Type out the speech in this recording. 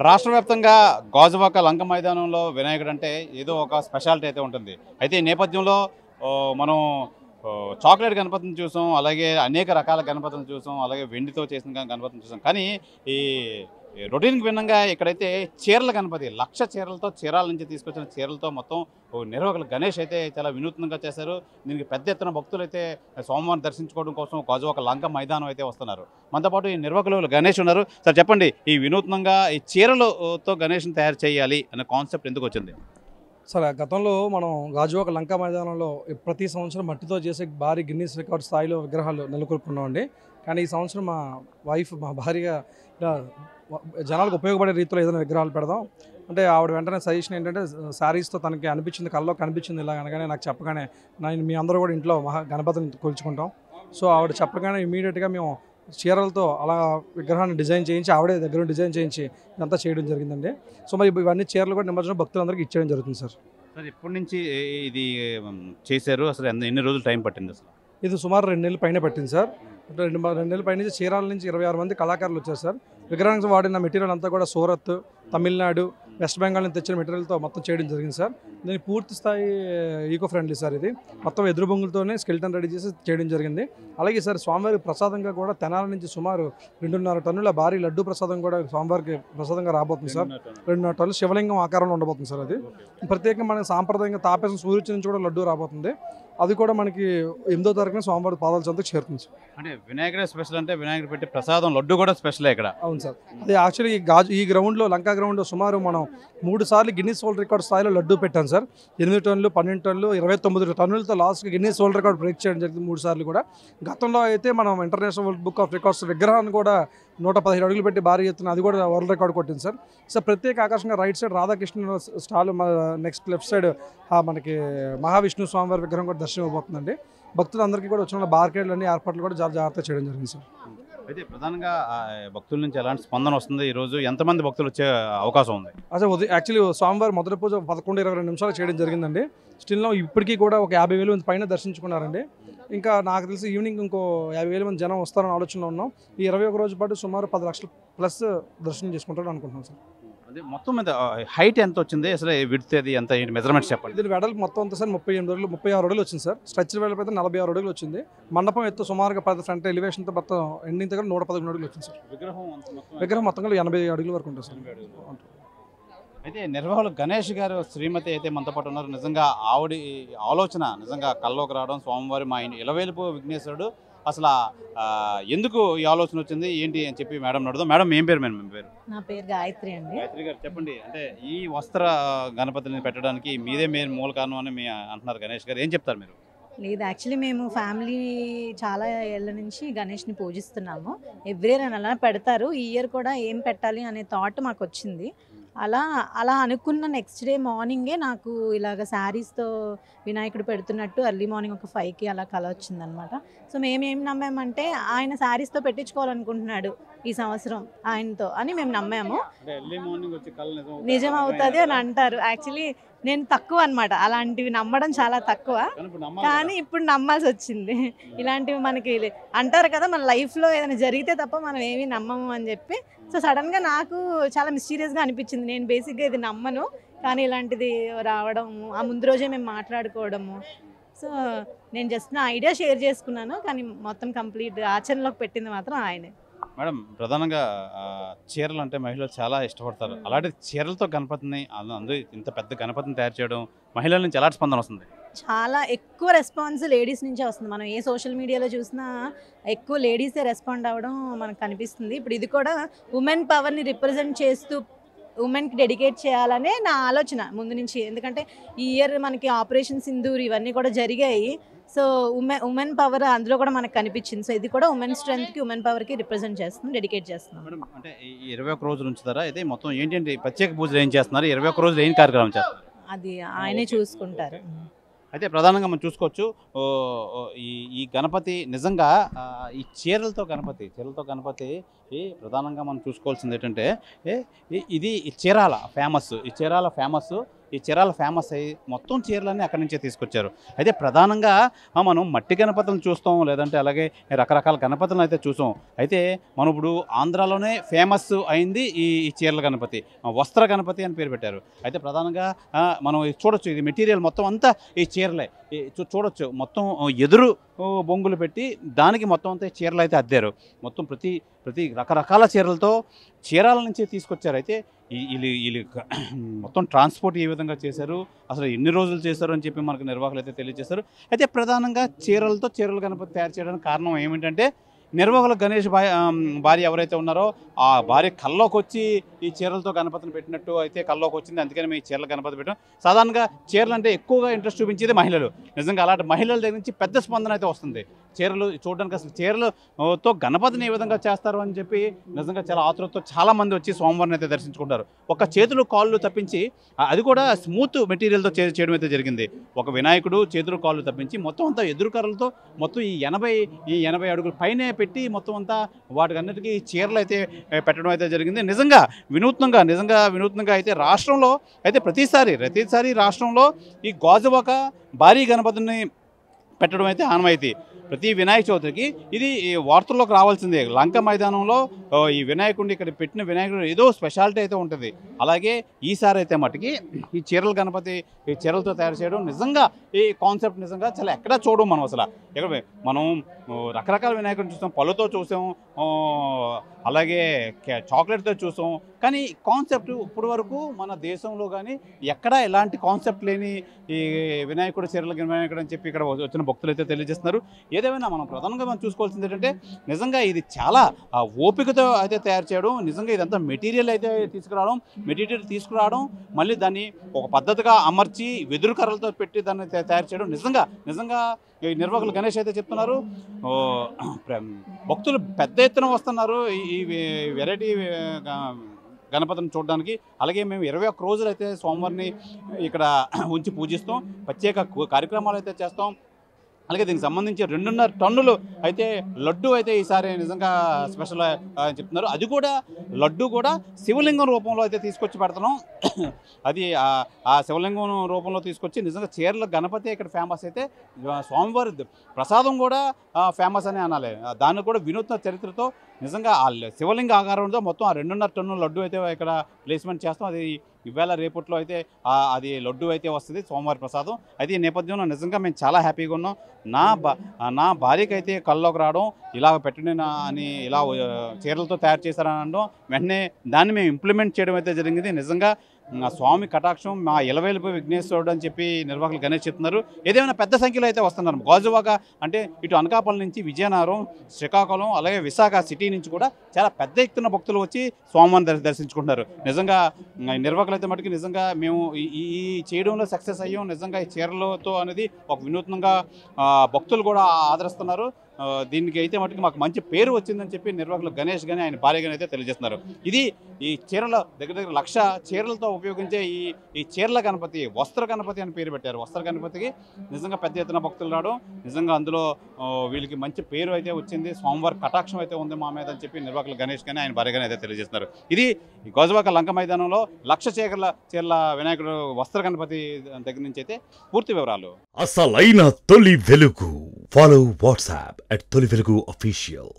రాష్ట్ర వ్యాప్తంగా గాజువాక లంక మైదానంలో వినాయకుడు అంటే ఏదో ఒక స్పెషాలిటీ అయితే ఉంటుంది. అయితే ఈ నేపథ్యంలో మనం చాక్లెట్ గణపతిని చూసాం, అలాగే అనేక రకాల గణపతులను చూసాం, అలాగే వెండితో చేసిన గణపతిని చూసాం. కానీ ఈ రొటీన్కి భిన్నంగా ఇక్కడైతే చీరల గణపతి, లక్ష చీరలతో, చీరాల నుంచి తీసుకొచ్చిన చీరలతో మొత్తం నిర్వాహకులు గణేష్ అయితే చాలా వినూత్నంగా చేశారు. దీనికి పెద్ద ఎత్తున భక్తులు అయితే సోమవారం దర్శించుకోవడం కోసం గాజువాక లంక మైదానం అయితే వస్తున్నారు. మనతో పాటు ఈ నిర్వాహకులు గణేష్ ఉన్నారు. సార్ చెప్పండి, ఈ వినూత్నంగా ఈ చీరలతో గణేష్ని తయారు చేయాలి అనే కాన్సెప్ట్ ఎందుకు వచ్చింది? సరే, గతంలో మనం గాజువాక లంక మైదానంలో ప్రతి సంవత్సరం మట్టితో చేసే భారీ గిన్నీస్ రికార్డ్ స్థాయిలో విగ్రహాలు నెలకొల్పుకున్నామండి. కానీ ఈ సంవత్సరం మా భార్య ఇలా జనాలకు ఉపయోగపడే రీతిలో ఏదైనా విగ్రహాలు పెడదాం అంటే ఆవిడ వెంటనే సజెషన్ ఏంటంటే శారీస్తో తనకి అనిపించింది, కళ్ళలో కనిపించింది ఇలా అనగానే నాకు చెప్పగానే మీ అందరూ కూడా ఇంట్లో గణపతిని కొలుచుకుంటాం. సో ఆవిడ చెప్పగానే ఇమీడియట్గా మేము చీరలతో అలా విగ్రహాన్ని డిజైన్ చేయించి ఆవిడే దగ్గర డిజైన్ చేయించి ఇదంతా చేయడం జరిగిందండి. సో మరి ఇవన్నీ చీరలు కూడా నిమజ్జనం భక్తులందరికీ ఇచ్చేయడం జరుగుతుంది సార్. సార్ ఎప్పటి నుంచి ఇది చేశారు? అసలు ఎన్ని రోజులు టైం పట్టింది? అసలు ఇది సుమారు 2 నెలల పైన పట్టింది సార్. 2 నెలల పై నుంచి చీరాల నుంచి 26 మంది కళాకారులు వచ్చారు సార్. విగ్రహానికి వాడిన మెటీరియల్ అంతా కూడా సూరత్, తమిళనాడు, వెస్ట్ బెంగాల్ నుంచి తెచ్చిన మెటీరియల్తో మొత్తం చేయడం జరిగింది సార్. దీని పూర్తి స్థాయి ఈకో ఫ్రెండ్లీ సార్. ఇది మొత్తం ఎదురు బొంగులతోనే స్కెల్టన్ రెడీ చేసి చేయడం జరిగింది. అలాగే సార్ స్వామివారి ప్రసాదంగా కూడా తెనాల నుంచి సుమారు 2.5 టన్నుల భారీ లడ్డు ప్రసాదం కూడా స్వామివారికి ప్రసాదంగా రాబోతుంది సార్. 2.5 టన్నులు శివలింగం ఆకారంలో ఉండబోతుంది సార్. అది ప్రత్యేకంగా మన సాంప్రదాయంగా తాపేసిన సూర్యుడి నుంచి కూడా లడ్డు రాబోతుంది. అది కూడా మనకి 8వ తారీఖున స్వామివారి పాదాల చెంతకు చేరుతుంది సార్. అంటే వినాయకుడే స్పెషల్, అంటే వినాయకుడు పెట్టే ప్రసాదం లడ్డు కూడా స్పెషల్ ఇక్కడ. అవును సార్. అది యాక్చువల్లీ ఈ గ్రౌండ్లో లంకా గ్రౌండ్లో సుమారు మనం 3 సార్లు గిన్నీస్ వరల్డ్ రికార్డ్ స్థాయిలో లడ్డు పెట్టాం సార్. 8 టన్నులు, 12 టన్నులు, 29 టన్నులతో లాస్ట్కి గిన్నీస్ వరల్డ్ రికార్డ్ బ్రేక్ చేయడం జరిగింది 3 సార్లు కూడా. గతంలో అయితే మనం international world book of records విగ్రహాన్ని కూడా 117 అడుగులు పెట్టి భారీ ఎత్తున అది కూడా వరల్డ్ రికార్డ్ కొట్టింది సార్. సో ప్రత్యేక ఆకర్షణగా right side Radhakrishna stall, next left side మనకి మహావిష్ణు స్వామివారి విగ్రహం కూడా దర్శనం ఇవ్వబోతుందండి. భక్తులందరికీ కూడా వచ్చిన బార్కేడ్లు అన్ని ఏర్పాట్లు కూడా చాలా జాగ్రత్తగా చేయడం జరిగింది సార్. అయితే ప్రధానంగా భక్తుల నుంచి ఎలాంటి స్పందన వస్తుంది? ఈరోజు ఎంతమంది భక్తులు వచ్చే అవకాశం ఉంది? అసలు యాక్చువల్లీ స్వామివారి మొదటి పూజ 11-22 నిమిషాలు చేయడం జరిగిందండి. స్టిల్లో ఇప్పటికీ కూడా ఒక 50,000 మంది పైన దర్శించుకున్నారండి. ఇంకా నాకు తెలిసి ఈవినింగ్ ఇంకో 50,000 మంది జనం వస్తారని ఆలోచనలో ఉన్నాం. ఈ 21 రోజు పాటు సుమారు 10 లక్షల ప్లస్ దర్శనం చేసుకుంటారని అనుకుంటున్నాం సార్. అదే మొత్తం మీద హైట్ ఎంత వచ్చింది అసలు? విడ్త్ అది ఎంత, మెజర్మెంట్స్ చెప్పండి. దీని వెడల్పు మొత్తం అంతా సార్ 36 అడుగులు వచ్చింది సార్. స్ట్రక్చర్ వెడల్పు అయితే 46 అడుగులు వచ్చింది. మండపం ఎత్తు సుమారుగా ఫ్రంట్ ఎలివేషన్తో మొత్తం ఎండింగ్ దగ్గర 111 అడుగులు వచ్చింది సార్. విగ్రహం మొత్తం 80 అడుగుల వరకు ఉంటుంది సార్. అయితే నిర్వాహకులు గణేష్ గారు శ్రీమతి అయితే మనతో పాటు ఉన్నారు. నిజంగా ఆవిడ ఆలోచన నిజంగా కల్లోకి రావడం, స్వామివారి మా ఇలవేలుపు విఘ్నేశ్వరుడు అసలు ఎందుకు ఈ ఆలోచన వచ్చింది ఏంటి అని చెప్పి మేడం అడుగుదాం. మేడం ఏం పేరు? మీ పేరు? నా పేరు గాయత్రి అండి. గాయత్రి గారు చెప్పండి, అంటే ఈ వస్త్ర గణపతిని పెట్టడానికి మీదే మెయిన్ మూల కారణం అని మీ అంటున్నారు గణేష్ గారు, ఏం చెప్తారు మీరు? లేదు, యాక్చువల్లీ మేము ఫ్యామిలీ చాలా ఏళ్ళ నుంచి గణేష్ని పూజిస్తున్నాము. ఎవ్రీ ఇయర్ అలా పెడతారు. ఈ ఇయర్ కూడా ఏం పెట్టాలి అనే థాట్ మాకు వచ్చింది. అలా అనుకున్న నెక్స్ట్ డే మార్నింగే నాకు ఇలాగ శారీస్తో వినాయకుడు పెడుతున్నట్టు ఎర్లీ మార్నింగ్ ఒక 5కి అలా కల వచ్చిందనమాట. సో మేమేం నమ్మామంటే ఆయన శారీస్తో పెట్టించుకోవాలనుకుంటున్నాడు ఈ సంవత్సరం ఆయనతో అని మేము నమ్మాము. నిజం అవుతుంది అని అంటారు. యాక్చువల్లీ నేను తక్కువ అనమాట, అలాంటివి నమ్మడం చాలా తక్కువ. కానీ ఇప్పుడు నమ్మాల్సి వచ్చింది. ఇలాంటివి మనకి అంటారు కదా, మన లైఫ్లో ఏదైనా జరిగితే తప్ప మనం ఏమీ నమ్మము అని చెప్పి. సో సడన్గా నాకు చాలా మిస్టీరియస్గా అనిపించింది. నేను బేసిక్గా ఇది నమ్మను, కానీ ఇలాంటిది రావడము, ఆ ముందు రోజే మేము మాట్లాడుకోవడము. సో నేను జస్ట్ నా ఐడియా షేర్ చేసుకున్నాను, కానీ మొత్తం కంప్లీట్ ఆచరణలోకి పెట్టింది మాత్రం ఆయనే. మేడం, ప్రధానంగా చీరలు అంటే మహిళలు చాలా ఇష్టపడతారు. అలాంటి చీరలతో గణపతిని, అందరూ ఇంత పెద్ద గణపతిని తయారు చేయడం మహిళల నుంచి ఎలాంటి స్పందన వస్తుంది? చాలా ఎక్కువ రెస్పాన్స్ లేడీస్ నుంచే వస్తుంది. మనం ఏ సోషల్ మీడియాలో చూసినా ఎక్కువ లేడీసే రెస్పాండ్ అవ్వడం మనకు కనిపిస్తుంది. ఇప్పుడు ఇది కూడా ఉమెన్ పవర్ని రిప్రజెంట్ చేస్తూ ఉమెన్కి డెడికేట్ చేయాలనే నా ఆలోచన ముందు నుంచి. ఎందుకంటే ఈ ఇయర్ మనకి ఆపరేషన్ సింధూర్ ఇవన్నీ కూడా జరిగాయి. సో ఉమెన్ పవర్ అందులో కూడా మనకు కనిపించింది. సో ఇది కూడా ఉమెన్ స్ట్రెంగ్త్కి, ఉమెన్ పవర్కి రిప్రజెంట్ చేస్తున్నాం, డెడికేట్ చేస్తున్నాం. మేడం, అంటే ఈ 21 రోజులు ఉంచుతారా? అయితే మొత్తం ఏంటంటే ప్రత్యేక పూజలు ఏం చేస్తున్నారు? 21 రోజులు ఏం కార్యక్రమం చేస్తారు? అది ఆయనే చూసుకుంటారు. అయితే ప్రధానంగా మనం చూసుకోవచ్చు, ఈ గణపతి నిజంగా ఈ చీరలతో గణపతి ప్రధానంగా మనం చూసుకోవాల్సింది ఏంటంటే ఇది చీరాల ఫేమస్. ఈ చీరాల ఫేమస్. ఈ చీరాల ఫేమస్ అయ్యి మొత్తం చీరలన్నీ అక్కడి నుంచే తీసుకొచ్చారు. అయితే ప్రధానంగా మనం మట్టి గణపతులను చూస్తాం, లేదంటే అలాగే రకరకాల గణపతులను అయితే చూసాం. అయితే మనం ఇప్పుడు ఆంధ్రాలోనే ఫేమస్ అయింది ఈ చీరల గణపతి, వస్త్ర గణపతి అని పేరు పెట్టారు. అయితే ప్రధానంగా మనం చూడొచ్చు, ఇది మెటీరియల్ మొత్తం అంతా ఈ చీరలే చూడొచ్చు. మొత్తం ఎదురు బొంగులు పెట్టి దానికి మొత్తం అంతా చీరలు అయితే అద్దారు. మొత్తం ప్రతి రకరకాల చీరలతో చీరాల నుంచి తీసుకొచ్చారు. అయితే వీళ్ళు మొత్తం ట్రాన్స్పోర్ట్ ఏ విధంగా చేశారు, అసలు ఎన్ని రోజులు చేశారు అని చెప్పి మనకు నిర్వాహకులు అయితే తెలియజేశారు. అయితే ప్రధానంగా చీరల గణపతి తయారు చేయడానికి కారణం ఏమిటంటే, నిర్వాహకులు గణేష్ భార్య ఎవరైతే ఉన్నారో ఆ భార్య కల్లోకి వచ్చి ఈ చీరలతో గణపతిని పెట్టినట్టు అయితే కల్లోకి వచ్చింది. అందుకని మేము చీరల గణపతి పెట్టాం. సాధారణంగా చీరలు అంటే ఎక్కువగా ఇంట్రెస్ట్ చూపించేది మహిళలు. నిజంగా అలాంటి మహిళల దగ్గర నుంచి పెద్ద స్పందన అయితే వస్తుంది. చీరలు చూడడానికి, అసలు చీరలతో గణపతిని ఏ విధంగా చేస్తారు అని చెప్పి నిజంగా చాలా ఆతృతతో చాలామంది వచ్చి స్వామివారిని అయితే దర్శించుకుంటారు. ఒక చేతులు కాళ్ళు తప్పించి, అది కూడా స్మూత్ మెటీరియల్తో చేయడం అయితే జరిగింది. ఒక వినాయకుడు చేతులు కాళ్ళు తప్పించి మొత్తం అంతా ఎదురు కర్రలతో మొత్తం ఈ 80 అడుగుల పైనే పెట్టి మొత్తం అంతా వాటికన్నిటికీ చీరలు అయితే పెట్టడం అయితే జరిగింది. నిజంగా వినూత్నంగా అయితే రాష్ట్రంలో అయితే ప్రతిసారి రాష్ట్రంలో ఈ గాజువాక భారీ గణపతిని పెట్టడం అయితే ఆనవాయితీ. ప్రతి వినాయక చవితికి ఇది వార్తల్లోకి రావాల్సిందే. లంక మైదానంలో ఈ వినాయకుడిని ఇక్కడ పెట్టిన వినాయకుడు ఏదో స్పెషాలిటీ అయితే ఉంటుంది. అలాగే ఈసారి అయితే మటుకి ఈ చీరల గణపతి ఈ చీరలతో తయారు చేయడం నిజంగా ఈ కాన్సెప్ట్ నిజంగా చాలా ఎక్కడా చూడడం మనం. అసలు మనం రకరకాల వినాయకుడిని చూసాం, పళ్ళుతో చూసాం, అలాగే చాక్లెట్తో చూసాం. కానీ కాన్సెప్ట్ ఇప్పటి వరకు మన దేశంలో కానీ ఎక్కడా ఎలాంటి కాన్సెప్ట్ లేని ఈ వినాయకుడు చీరల వినాయకుడు అని చెప్పి ఇక్కడ వచ్చిన భక్తులు అయితే తెలియజేస్తున్నారు. ఏదేమైనా మనం ప్రధానంగా చూసుకోవాల్సింది ఏంటంటే, నిజంగా ఇది చాలా ఓపికతో అయితే తయారు చేయడం. నిజంగా ఇదంతా మెటీరియల్ అయితే తీసుకురావడం మళ్ళీ దాన్ని ఒక పద్ధతిగా అమర్చి వెదురు కర్రలతో పెట్టి దాన్ని తయారు చేయడం. నిజంగా ఈ నిర్వాహకులు గణేష్ అయితే చెప్తున్నారు, భక్తులు పెద్ద ఎత్తున వస్తున్నారు ఈ వెరైటీ గణపతిని చూడడానికి. అలాగే మేము 21 రోజులు అయితే స్వామివారిని ఇక్కడ ఉంచి పూజిస్తాం, ప్రత్యేక కార్యక్రమాలు అయితే చేస్తాం. అలాగే దీనికి సంబంధించి 2.5 టన్నులు అయితే లడ్డు అయితే ఈసారి నిజంగా స్పెషల్ అని చెప్తున్నారు. అది కూడా లడ్డు కూడా శివలింగం రూపంలో అయితే తీసుకొచ్చి పెడుతున్నాం. అది ఆ శివలింగం రూపంలో తీసుకొచ్చి నిజంగా చీరల గణపతి ఇక్కడ ఫేమస్ అయితే స్వామివారి ప్రసాదం కూడా ఫేమస్ అని అనాలి. దాన్ని కూడా వినూత్న చరిత్రతో నిజంగా ఆ శివలింగ ఆకారంతో మొత్తం ఆ 2.5 టన్నుల లడ్డు అయితే ఇక్కడ ప్లేస్మెంట్ చేస్తాం. అది ఇవాళ రేపట్లో అయితే అది లడ్డు అయితే వస్తుంది స్వామివారి ప్రసాదం. అయితే ఈ నేపథ్యంలో నిజంగా మేము చాలా హ్యాపీగా ఉన్నాం. నా భార్యకి అయితే కల్లోకి రావడం, ఇలా పెట్టిన అని ఇలా చీరలతో తయారు చేశారని అనడం, వెంటనే దాన్ని మేము ఇంప్లిమెంట్ చేయడం అయితే జరిగింది. నిజంగా స్వామి కటాక్షం మా ఇలవేలుపు విఘ్నేశ్వరుడు అని చెప్పి నిర్వాహకులు గణేష్ చెప్తున్నారు. ఏదేమైనా పెద్ద సంఖ్యలో అయితే వస్తున్నారు. గాజువాక అంటే ఇటు అనకాపల్లి నుంచి విజయనగరం, శ్రీకాకుళం, అలాగే విశాఖ సిటీ నుంచి కూడా చాలా పెద్ద ఎత్తున భక్తులు వచ్చి స్వామివారిని దర్శించుకుంటున్నారు. నిజంగా నిర్వాహకులు అయితే మటుకు నిజంగా మేము ఈ చేయడంలో సక్సెస్ అయ్యాం. నిజంగా ఈ చీరలతో అనేది ఒక వినూత్నంగా భక్తులు కూడా ఆదరిస్తున్నారు. దీనికి అయితే మటుకు మాకు మంచి పేరు వచ్చిందని చెప్పి నిర్వాహకులు గణేష్ కానీ ఆయన భార్య కానీ అయితే తెలియజేస్తున్నారు. ఇది ఈ చీరల దగ్గర 1,00,000 చీరలతో ఉపయోగించే ఈ చీరల గణపతి వస్త్ర గణపతి అని పేరు పెట్టారు. వస్త్ర గణపతికి నిజంగా పెద్ద ఎత్తున భక్తులు రావడం, నిజంగా అందులో వీళ్ళకి మంచి పేరు అయితే వచ్చింది. స్వామివారి కటాక్షం అయితే ఉంది మా మీద అని చెప్పి నిర్వాహకులు గణేష్ కానీ ఆయన భార్య కానీ అయితే తెలియజేస్తున్నారు. ఇది గాజువాక లంక మైదానంలో 1,00,000 చీరల వినాయకుడు వస్త్ర గణపతి దగ్గర నుంచి అయితే పూర్తి వివరాలు. అసలైన తొలి వెలుగు. Follow WhatsApp at Toli Velugu Official.